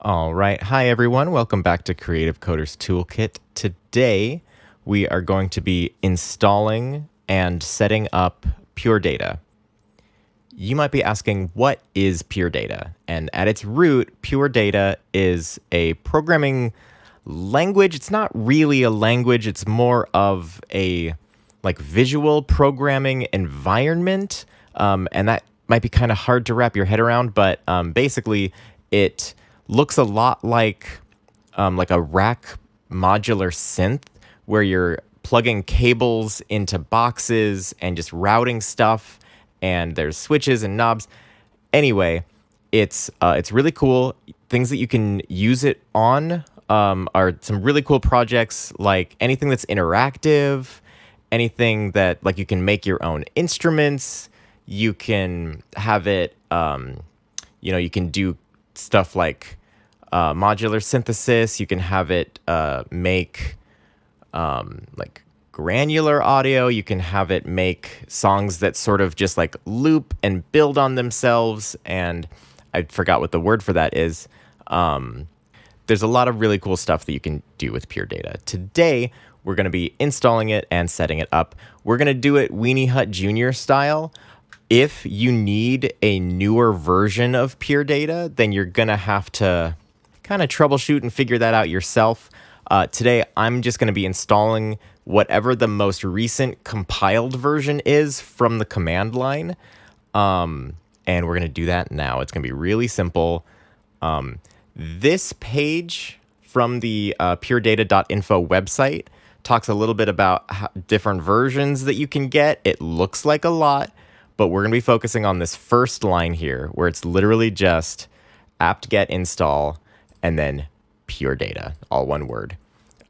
All right. Hi, everyone. Welcome back to Creative Coders Toolkit. Today, we are going to be installing and setting up Pure Data. You might be asking, what is Pure Data? And at its root, Pure Data is a programming language. It's not really a language. It's more of a visual programming environment. And that might be kind of hard to wrap your head around, but basically it looks a lot like a rack modular synth where you're plugging cables into boxes and just routing stuff, and there's switches and knobs. Anyway, it's really cool. Things that you can use it on are some really cool projects, like anything that's interactive, anything that you can make your own instruments. You can have it, you can do stuff like modular synthesis. You can have it make granular audio. You can have it make songs that sort of just loop and build on themselves. And I forgot what the word for that is. There's a lot of really cool stuff that you can do with Pure Data. Today, we're going to be installing it and setting it up. We're going to do it Weenie Hut Jr. style. If you need a newer version of Pure Data, then you're going to have to kind of troubleshoot and figure that out yourself. Today, I'm just going to be installing whatever the most recent compiled version is from the command line. And we're going to do that now. It's going to be really simple. This page from the puredata.info website talks a little bit about different versions that you can get. It looks like a lot, but we're going to be focusing on this first line here, where it's literally just apt-get install and then Pure Data, all one word.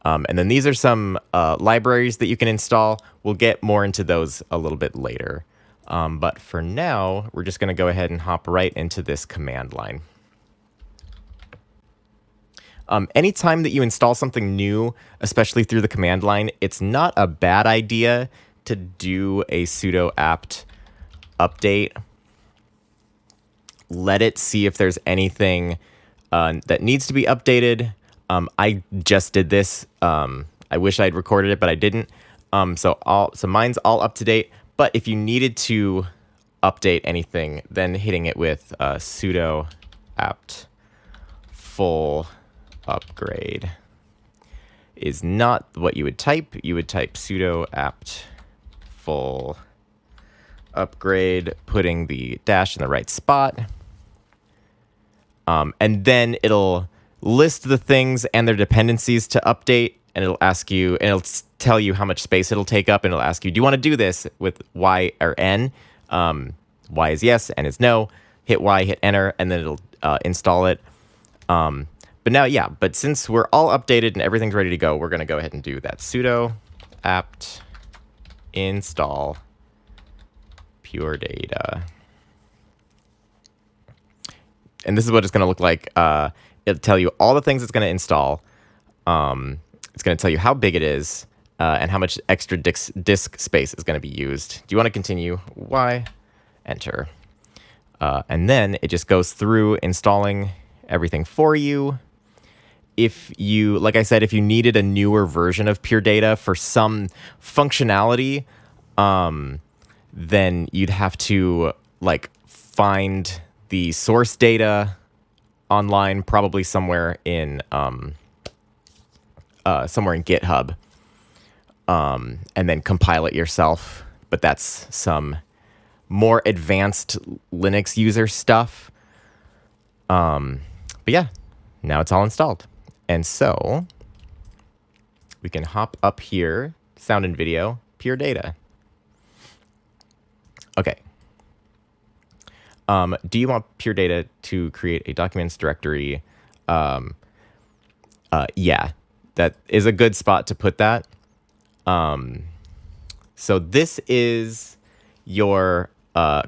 And then these are some libraries that you can install. We'll get more into those a little bit later. But for now, we're just going to go ahead and hop right into this command line. Anytime that you install something new, especially through the command line, it's not a bad idea to do a sudo apt update. Let it see if there's anything that needs to be updated. I just did this. I wish I'd recorded it, but I didn't. So mine's all up to date. But if you needed to update anything, then hitting it with sudo apt full upgrade is not what you would type. You would type sudo apt full upgrade, putting the dash in the right spot. And then it'll list the things and their dependencies to update, and it'll ask you, and it'll tell you how much space it'll take up, and it'll ask you, do you want to do this with Y or N? Y is yes, N is no. Hit Y, hit enter, and then it'll install it. But since we're all updated and everything's ready to go, we're going to go ahead and do that. Sudo apt install Pure Data. And this is what it's going to look like. It'll tell you all the things it's going to install. It's going to tell you how big it is and how much extra disk space is going to be used. Do you want to continue? Y, enter. And then it just goes through installing everything for you. If you, like I said, if you needed a newer version of Pure Data for some functionality, then you'd have to find the source data online, probably somewhere in GitHub, and then compile it yourself. But that's some more advanced Linux user stuff. But yeah, now it's all installed. And so we can hop up here, sound and video, Pure Data. Okay. Do you want Pure Data to create a documents directory? Yeah, that is a good spot to put that. So this is your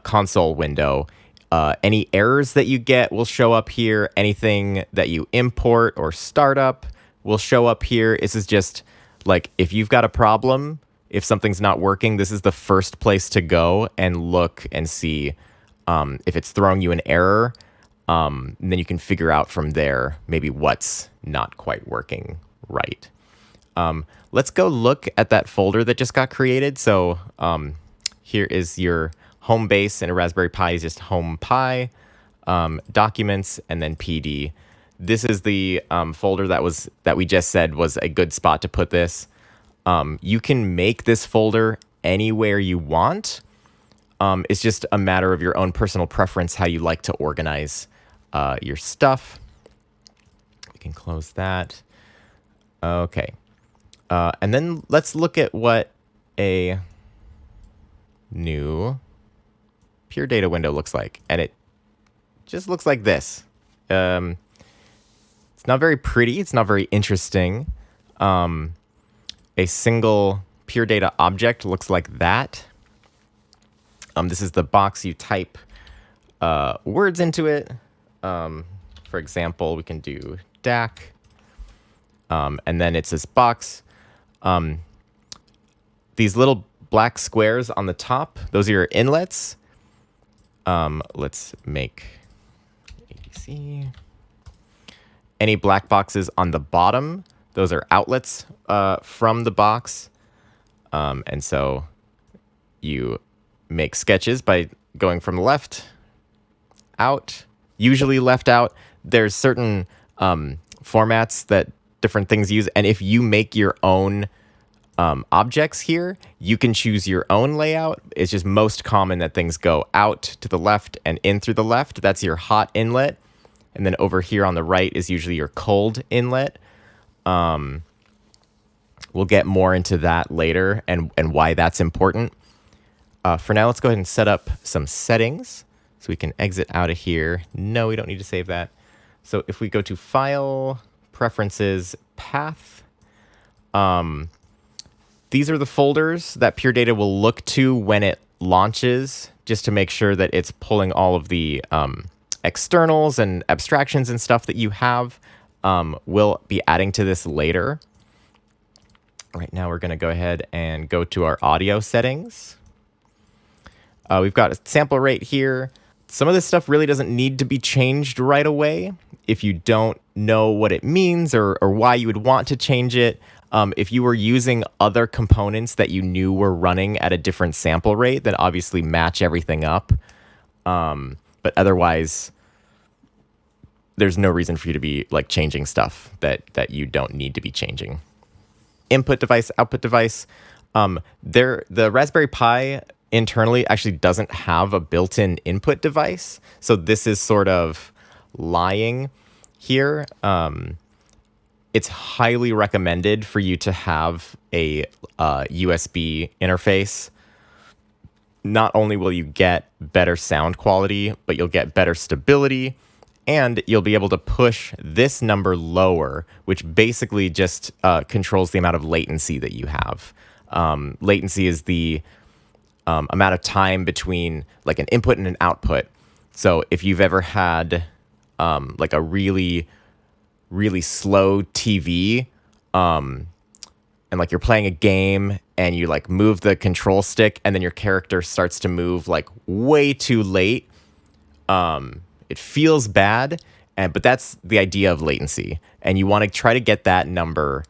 console window. Any errors that you get will show up here. Anything that you import or start up will show up here. This is just if you've got a problem, if something's not working, this is the first place to go and look and see if it's throwing you an error. And then you can figure out from there maybe what's not quite working right. Let's go look at that folder that just got created. So here is your home base, and a Raspberry Pi is just home Pi, documents, and then PD. This is the folder that we just said was a good spot to put this. You can make this folder anywhere you want. It's just a matter of your own personal preference, how you like to organize your stuff. We can close that. Okay. And then let's look at what a new Pure Data window looks like. And it just looks like this. It's not very pretty. It's not very interesting. A single Pure Data object looks like that. This is the box. You type words into it. For example, we can do DAC. And then it's this box. These little black squares on the top, those are your inlets. Let's make ADC. Any black boxes on the bottom, those are outlets from the box. And so you make sketches by going from left out, usually left out. There's certain formats that different things use. And if you make your own objects here, you can choose your own layout. It's just most common that things go out to the left and in through the left. That's your hot inlet. And then over here on the right is usually your cold inlet. We'll get more into that later and why that's important. For now, let's go ahead and set up some settings. So we can exit out of here. No, we don't need to save that. So if we go to File, Preferences, Path, these are the folders that Pure Data will look to when it launches, just to make sure that it's pulling all of the externals and abstractions and stuff that you have. We'll be adding to this later. Right now, we're going to go ahead and go to our audio settings. We've got a sample rate here. Some of this stuff really doesn't need to be changed right away. If you don't know what it means or why you would want to change it, if you were using other components that you knew were running at a different sample rate, then obviously match everything up. But otherwise, there's no reason for you to be like changing stuff that you don't need to be changing. Input device, output device. The Raspberry Pi internally actually doesn't have a built-in input device. So this is sort of lying here. It's highly recommended for you to have a USB interface. Not only will you get better sound quality, but you'll get better stability, and you'll be able to push this number lower, which basically just controls the amount of latency that you have. Latency is the amount of time between like an input and an output. So if you've ever had like a really slow TV, and like you're playing a game and you like move the control stick and then your character starts to move like way too late, it feels bad, but that's the idea of latency. And you want to try to get that number,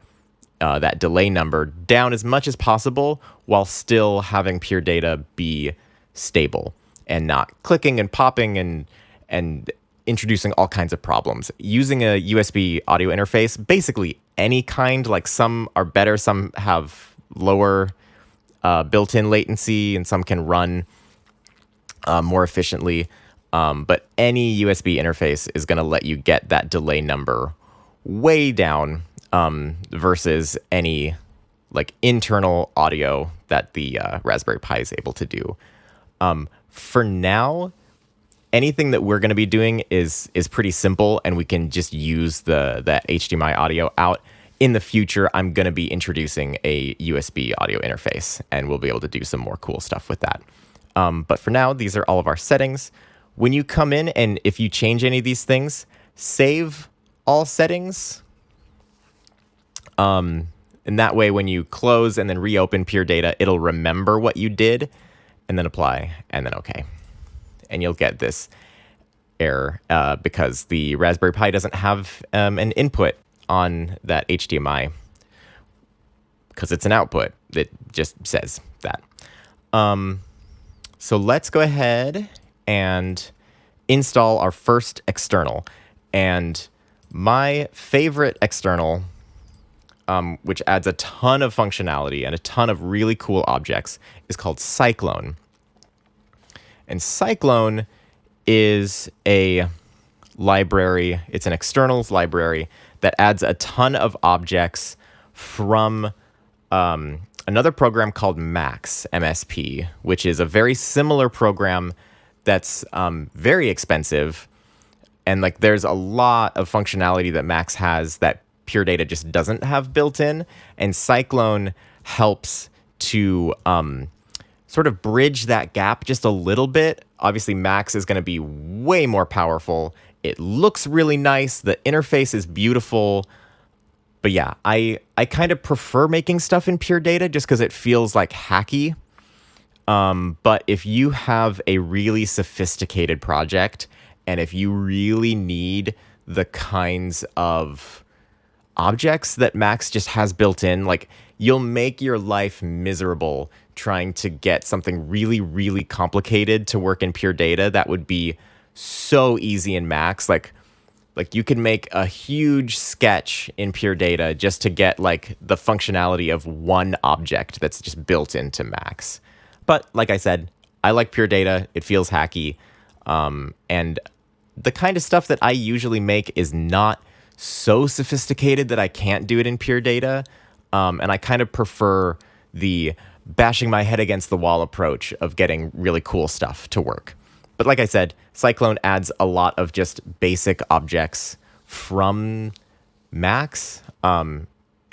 that delay number down as much as possible while still having Pure Data be stable and not clicking and popping and introducing all kinds of problems. Using a USB audio interface, basically any kind, like some are better, some have lower built-in latency, and some can run more efficiently. But any USB interface is going to let you get that delay number way down versus any like internal audio that the Raspberry Pi is able to do. For now, anything that we're going to be doing is pretty simple, and we can just use the HDMI audio out. In the future, I'm going to be introducing a USB audio interface, and we'll be able to do some more cool stuff with that. But for now, these are all of our settings. When you come in and if you change any of these things, save all settings. And that way, when you close and then reopen Pure Data, it'll remember what you did, and then apply, and then OK. And you'll get this error because the Raspberry Pi doesn't have an input on that HDMI because it's an output. It just says that. So let's go ahead and install our first external. And my favorite external, which adds a ton of functionality and a ton of really cool objects, is called Cyclone. And Cyclone is a library. It's an externals library that adds a ton of objects from another program called Max, MSP, which is a very similar program that's very expensive. And like there's a lot of functionality that Max has that Pure Data just doesn't have built in. And Cyclone helps to sort of bridge that gap just a little bit. Obviously, Max is going to be way more powerful. It looks really nice. The interface is beautiful. But yeah, I kind of prefer making stuff in Pure Data just because it feels like hacky. But if you have a really sophisticated project and if you really need the kinds of objects that Max just has built in, like you'll make your life miserable trying to get something really, really complicated to work in Pure Data that would be so easy in Max. Like you could make a huge sketch in Pure Data just to get like the functionality of one object that's just built into Max. But like I said, I like Pure Data. It feels hacky. And the kind of stuff that I usually make is not so sophisticated that I can't do it in Pure Data. And I kind of prefer the bashing my head against the wall approach of getting really cool stuff to work. But like I said, Cyclone adds a lot of just basic objects from Max. And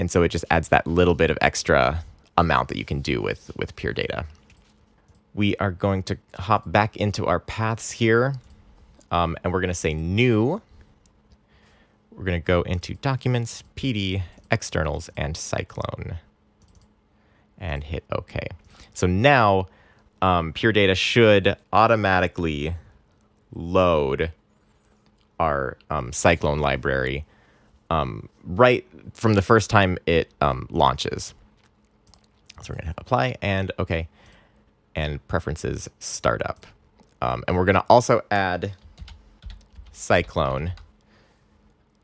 so it just adds that little bit of extra amount that you can do with Pure Data. We are going to hop back into our paths here. And we're going to say new. We're going to go into Documents, PD, Externals, and Cyclone. And hit OK. So now Pure Data should automatically load our Cyclone library right from the first time it launches. So we're going to hit Apply and OK. And Preferences Startup. And we're going to also add Cyclone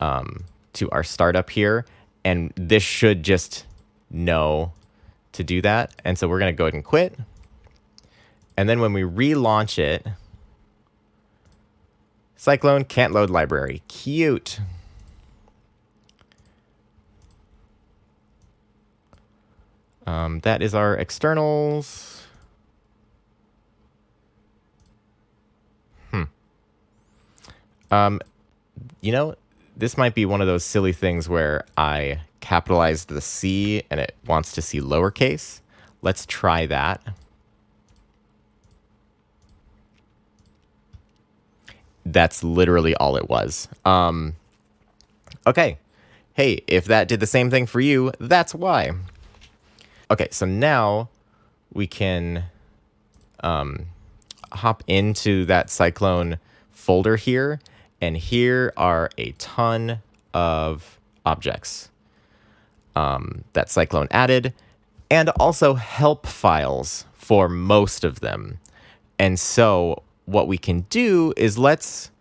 to our startup here. And this should just know to do that. And so we're going to go ahead and quit. And then when we relaunch it, Cyclone can't load library. Cute. That is our externals. You know, this might be one of those silly things where I capitalized the C and it wants to see lowercase. Let's try that. That's literally all it was. Okay. Hey, if that did the same thing for you, that's why. Okay, so now we can hop into that Cyclone folder here. And here are a ton of objects that Cyclone added, and also help files for most of them. And so what we can do is let's,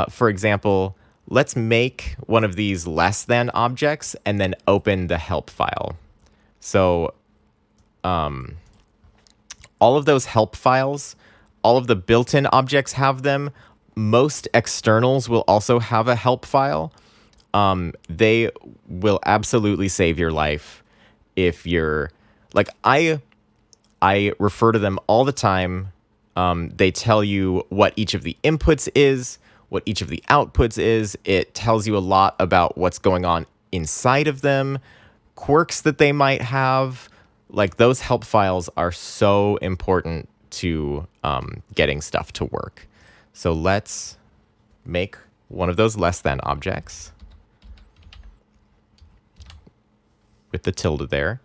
for example, let's make one of these less than objects and then open the help file. So all of those help files, all of the built-in objects have them. Most externals will also have a help file. They will absolutely save your life if you're like, I refer to them all the time. They tell you what each of the inputs is, what each of the outputs is. It tells you a lot about what's going on inside of them, quirks that they might have. Like, those help files are so important to getting stuff to work. So let's make one of those less than objects with the tilde there.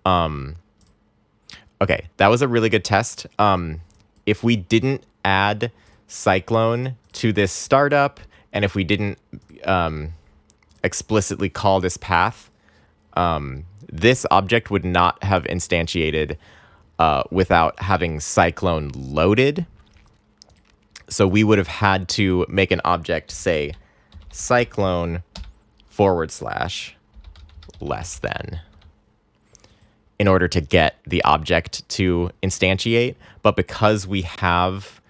Okay, that was a really good test. If we didn't add Cyclone to this startup, and if we didn't explicitly call this path, this object would not have instantiated without having Cyclone loaded. So we would have had to make an object say Cyclone / less than in order to get the object to instantiate. But because we have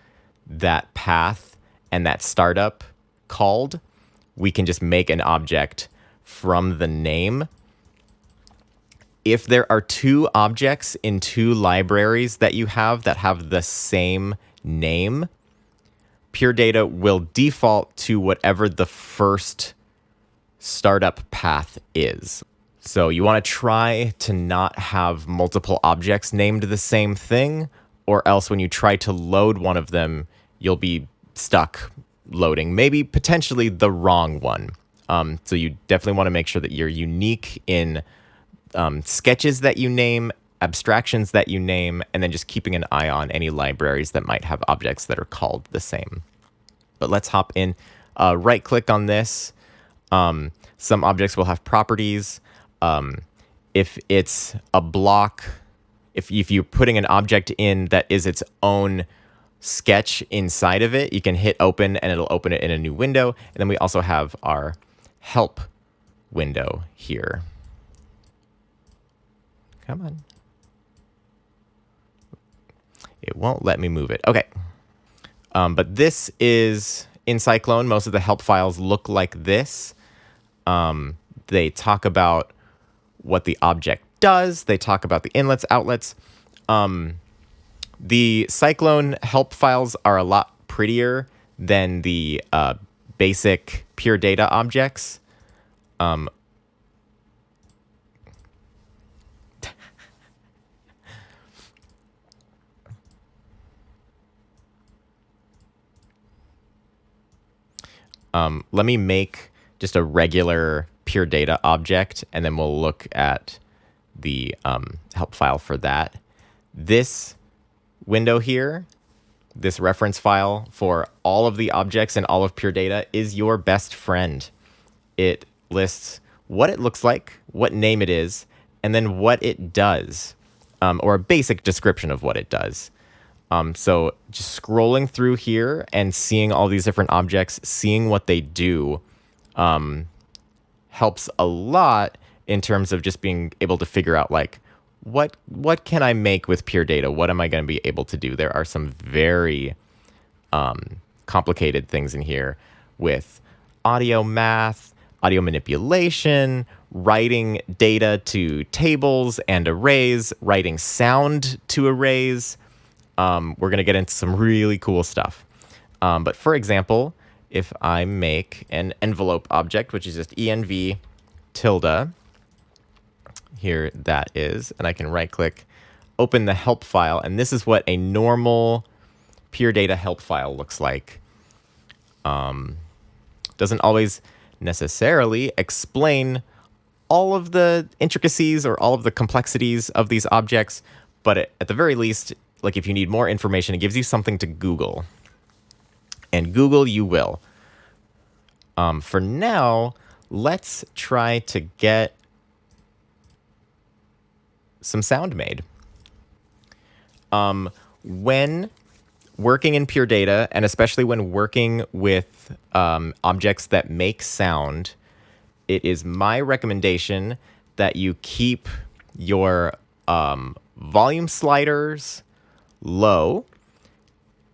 that path and that startup called, we can just make an object from the name. If there are two objects in two libraries that you have that have the same name, Pure Data will default to whatever the first startup path is. So you want to try to not have multiple objects named the same thing, or else when you try to load one of them, you'll be stuck loading maybe potentially the wrong one. So you definitely want to make sure that you're unique in sketches that you name, abstractions that you name, and then just keeping an eye on any libraries that might have objects that are called the same. But let's hop in. Right click on this. Some objects will have properties. If it's a block, if you're putting an object in that is its own sketch inside of it, you can hit open and it'll open it in a new window. And then we also have our help window here. Come on. It won't let me move it. Okay. But this is in Cyclone. Most of the help files look like this. They talk about what the object does. They talk about the inlets, outlets. The Cyclone help files are a lot prettier than the basic Pure Data objects. Let me make just a regular Pure Data object, and then we'll look at the help file for that. This window here, this reference file for all of the objects in all of Pure Data, is your best friend. It lists what it looks like, what name it is, and then what it does, or a basic description of what it does. So just scrolling through here and seeing all these different objects, seeing what they do, helps a lot in terms of just being able to figure out, like, what can I make with Pure Data? What am I going to be able to do? There are some very complicated things in here with audio math, audio manipulation, writing data to tables and arrays, writing sound to arrays. We're going to get into some really cool stuff. But for example, if I make an envelope object, which is just env tilde, here that is, and I can right click, open the help file, and this is what a normal Pure Data help file looks like. Doesn't always necessarily explain all of the intricacies or all of the complexities of these objects, but at the very least, like, if you need more information, it gives you something to Google. And Google you will. For now, let's try to get some sound made. When working in Pure Data, and especially when working with objects that make sound, it is my recommendation that you keep your volume sliders low,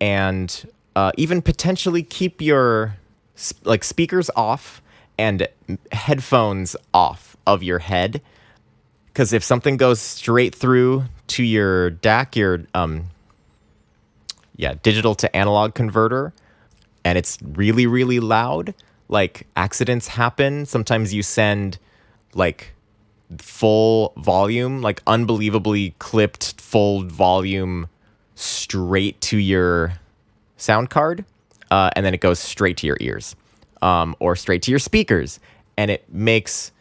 and even potentially keep your speakers off and headphones off of your head, because if something goes straight through to your DAC, your digital to analog converter, and it's really, really loud, like, accidents happen. Sometimes you send like full volume, like unbelievably clipped full volume straight to your sound card, and then it goes straight to your ears, or straight to your speakers, and it makes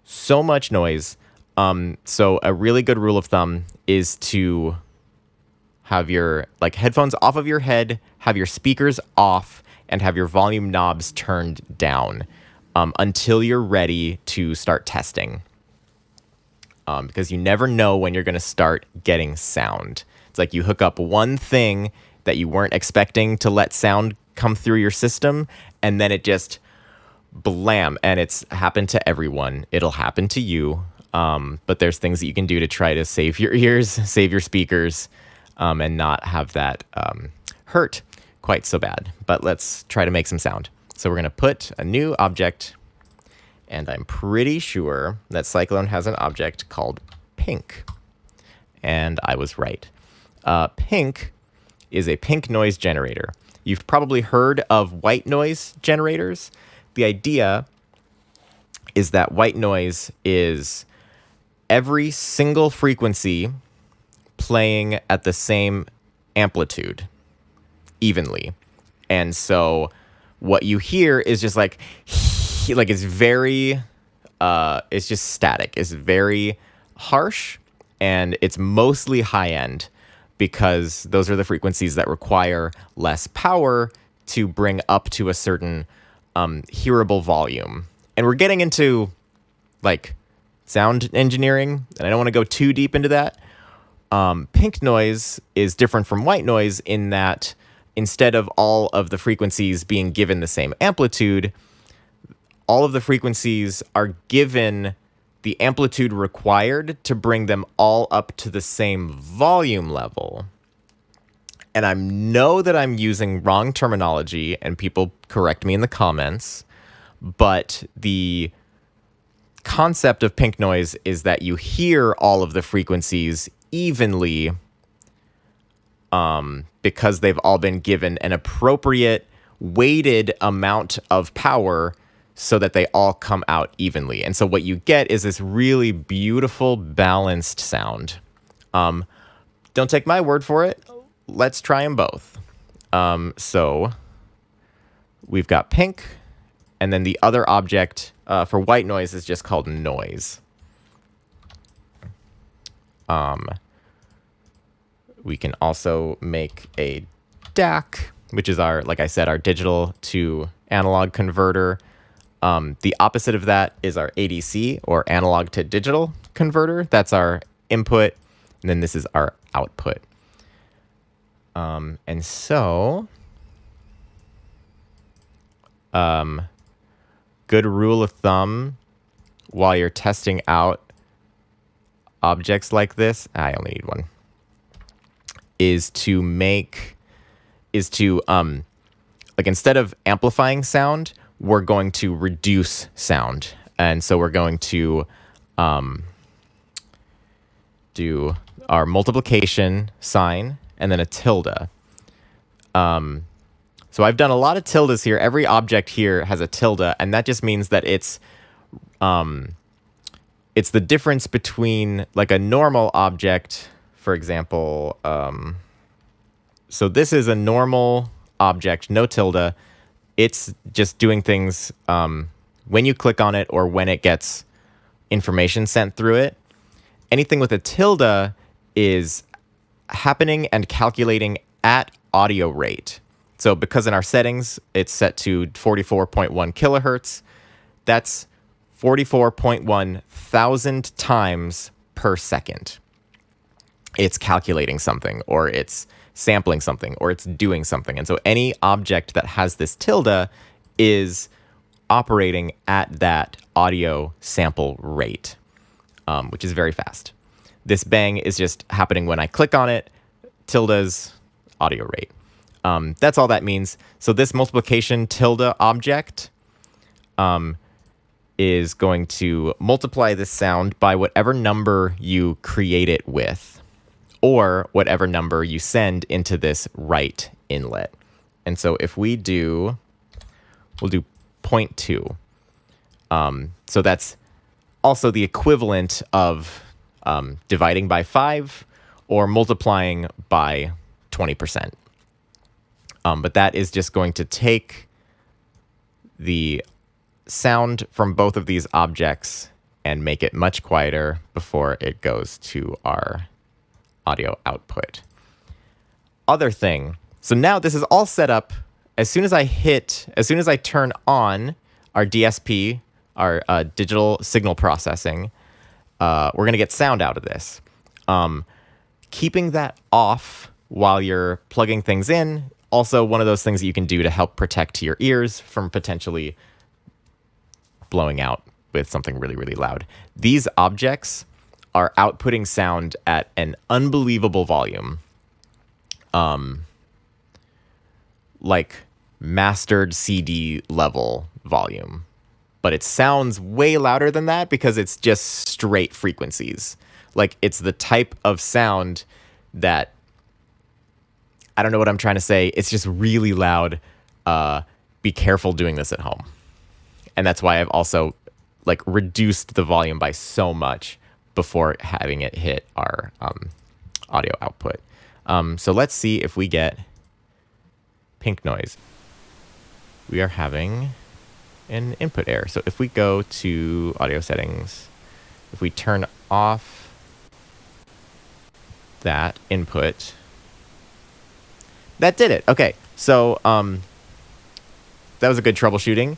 so much noise. So a really good rule of thumb is to have your like headphones off of your head, have your speakers off, and have your volume knobs turned down until you're ready to start testing. Because you never know when you're going to start getting sound. It's like you hook up one thing that you weren't expecting to let sound come through your system, and then it just blam, and it's happened to everyone. It'll happen to you. But there's things that you can do to try to save your ears, save your speakers, and not have that hurt quite so bad. But let's try to make some sound. So we're going to put a new object, and I'm pretty sure that Cyclone has an object called pink. And I was right. Pink is a pink noise generator. You've probably heard of white noise generators. The idea is that white noise is every single frequency playing at the same amplitude evenly. And so what you hear is just like it's very, it's just static. It's very harsh, and it's mostly high end because those are the frequencies that require less power to bring up to a certain hearable volume. And we're getting into like sound engineering, and I don't want to go too deep into that. Pink noise is different from white noise in that instead of all of the frequencies being given the same amplitude, all of the frequencies are given the amplitude required to bring them all up to the same volume level. And I know that I'm using wrong terminology, and people correct me in the comments, but the concept of pink noise is that you hear all of the frequencies evenly because they've all been given an appropriate weighted amount of power so that they all come out evenly. And so what you get is this really beautiful, balanced sound. Don't take my word for it. Let's try them both. So we've got pink, and then the other object for white noise is just called noise. We can also make a DAC, which is our, like I said, our digital to analog converter. The opposite of that is our ADC, or analog to digital converter. That's our input, and then this is our output. And so, good rule of thumb while you're testing out objects like this, I only need one, is to like instead of amplifying sound, we're going to reduce sound. And so we're going to do our multiplication sign and then a tilde. So I've done a lot of tildes here. Every object here has a tilde, and that just means that it's the difference between like a normal object, for example. So this is a normal object, no tilde. It's just doing things when you click on it or when it gets information sent through it. Anything with a tilde is happening and calculating at audio rate. So because in our settings, it's set to 44.1 kilohertz, that's 44.1 thousand times per second. It's calculating something, or it's sampling something, or it's doing something. And so any object that has this tilde is operating at that audio sample rate, which is very fast. This bang is just happening when I click on it, tilde's audio rate. That's all that means. So this multiplication tilde object is going to multiply this sound by whatever number you create it with, or whatever number you send into this right inlet. And so if we'll do 0.2. So that's also the equivalent of dividing by 5 or multiplying by 20%. But that is just going to take the sound from both of these objects and make it much quieter before it goes to our audio output. other thing, so now this is all set up. As soon as I turn on our DSP, our digital signal processing, we're going to get sound out of this. Keeping that off while you're plugging things in, also one of those things that you can do to help protect your ears from potentially blowing out with something really, really loud. These objects are outputting sound at an unbelievable volume. Like mastered CD level volume. But it sounds way louder than that because it's just straight frequencies. Like, it's the type of sound that, I don't know what I'm trying to say. It's just really loud. Be careful doing this at home. And that's why I've also like reduced the volume by so much before having it hit our audio output. So let's see if we get pink noise. We are having an input error. So if we go to audio settings, if we turn off that input, that did it. Okay, so that was a good troubleshooting.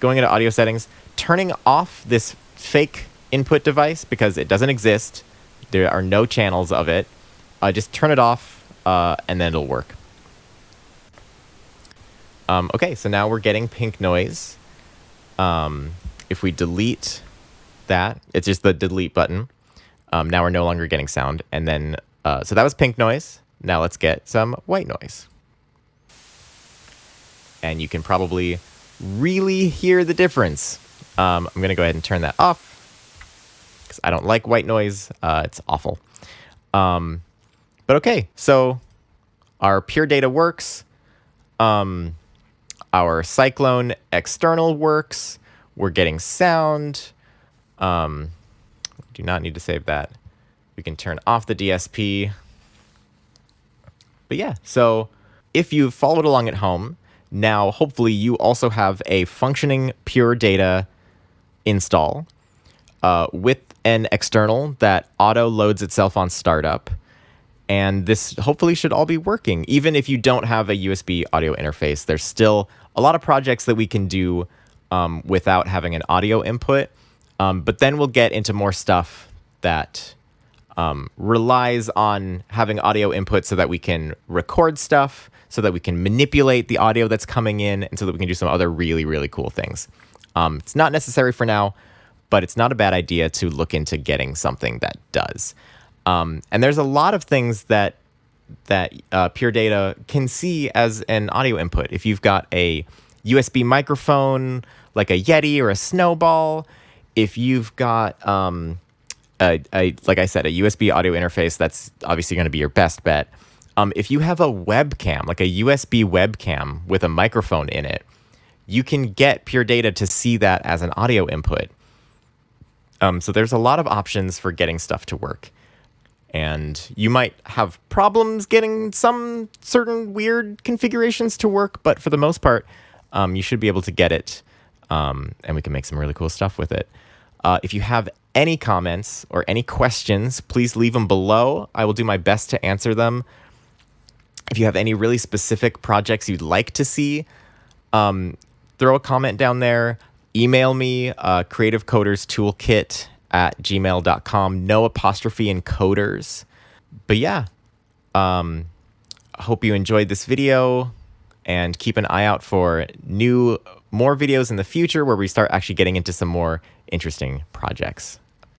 Going into audio settings, turning off this fake input device because it doesn't exist. There are no channels of it. Just turn it off and then it'll work. Okay, so now we're getting pink noise. If we delete that, it's just the delete button. Now we're no longer getting sound. And then, so that was pink noise. Now let's get some white noise. And you can probably really hear the difference. I'm going to go ahead and turn that off because I don't like white noise. It's awful. But okay, so our pure data works. Our Cyclone external works. We're getting sound. Do not need to save that. We can turn off the DSP. But yeah, so if you've followed along at home, now hopefully you also have a functioning pure data install with an external that auto loads itself on startup. And this hopefully should all be working. Even if you don't have a USB audio interface, there's still a lot of projects that we can do without having an audio input. But then we'll get into more stuff that relies on having audio input so that we can record stuff, so that we can manipulate the audio that's coming in, and so that we can do some other really, really cool things. It's not necessary for now, but it's not a bad idea to look into getting something that does. And there's a lot of things that Pure Data can see as an audio input. If you've got a USB microphone, like a Yeti or a Snowball, if you've got, like I said, a USB audio interface, that's obviously going to be your best bet. If you have a webcam, like a USB webcam with a microphone in it, you can get Pure Data to see that as an audio input. So there's a lot of options for getting stuff to work. And you might have problems getting some certain weird configurations to work, but for the most part, you should be able to get it, and we can make some really cool stuff with it. If you have any comments or any questions, please leave them below. I will do my best to answer them. If you have any really specific projects you'd like to see, throw a comment down there. Email me, creativecoderstoolkit@gmail.com. No apostrophe in coders. But yeah, I hope you enjoyed this video, and keep an eye out for more videos in the future where we start actually getting into some more interesting projects.